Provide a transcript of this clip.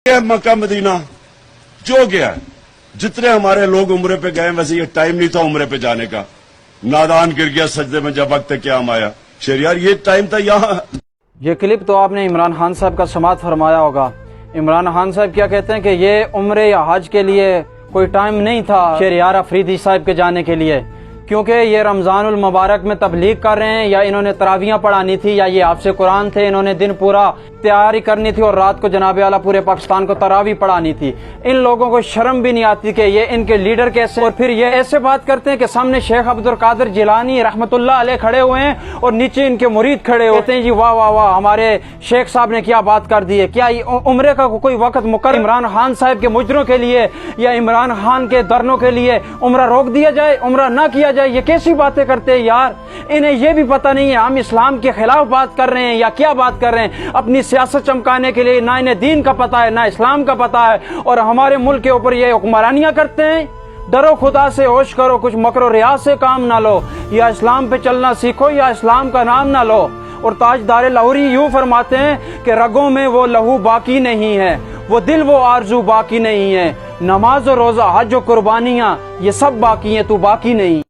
یہ مکہ مدینہ جو گیا جتنے ہمارے لوگ عمرے پہ گئے ویسے یہ ٹائم نہیں تھا عمرے پہ جانے کا. نادان گر گیا سجدے میں جب وقت قیام آیا. شہریار یہ ٹائم تھا یہاں. یہ کلپ تو آپ نے عمران خان صاحب کا سماعت فرمایا ہوگا. عمران خان صاحب کیا کہتے ہیں کہ یہ عمرے یا حج کے لیے کوئی ٹائم نہیں تھا شہریار افریدی صاحب کے جانے کے لیے، کیونکہ یہ رمضان المبارک میں تبلیغ کر رہے ہیں، یا انہوں نے تراویحاں پڑھانی تھی، یا یہ حافظ قرآن تھے، انہوں نے دن پورا تیاری کرنی تھی اور رات کو جناب اعلیٰ پورے پاکستان کو تراویح پڑھانی تھی. ان لوگوں کو شرم بھی نہیں آتی کہ یہ ان کے لیڈر کیسے، اور پھر یہ ایسے بات کرتے ہیں کہ سامنے شیخ عبد القادر جیلانی رحمۃ اللہ علیہ کھڑے ہوئے ہیں اور نیچے ان کے مرید کھڑے ہوتے ہیں. جی واہ واہ واہ، ہمارے شیخ صاحب نے کیا بات کر دی ہے. کیا عمرے کا کوئی وقت مقرر عمران خان صاحب کے مجروں کے لیے یا عمران خان کے درنوں کے لیے عمرہ روک دیا جائے، عمرہ نہ کیا جائے؟ یہ کیسی باتیں کرتے ہیں یار. انہیں یہ بھی پتہ نہیں ہے ہم اسلام کے خلاف بات کر رہے ہیں یا کیا بات کر رہے ہیں. اپنی سیاست چمکانے کے لیے نہ انہیں دین کا پتہ ہے نہ اسلام کا پتہ ہے، اور ہمارے ملک کے اوپر یہ حکمرانیاں کرتے ہیں. ڈرو خدا سے، ہوش کرو، کچھ مکر و ریاض سے کام نہ لو، یا اسلام پہ چلنا سیکھو یا اسلام کا نام نہ لو. اور تاجدار لاہوری یوں فرماتے ہیں کہ رگوں میں وہ لہو باقی نہیں ہے، وہ دل وہ آرزو باقی نہیں ہے، نماز و روزہ حج و قربانیاں یہ سب باقی ہیں، تو باقی نہیں.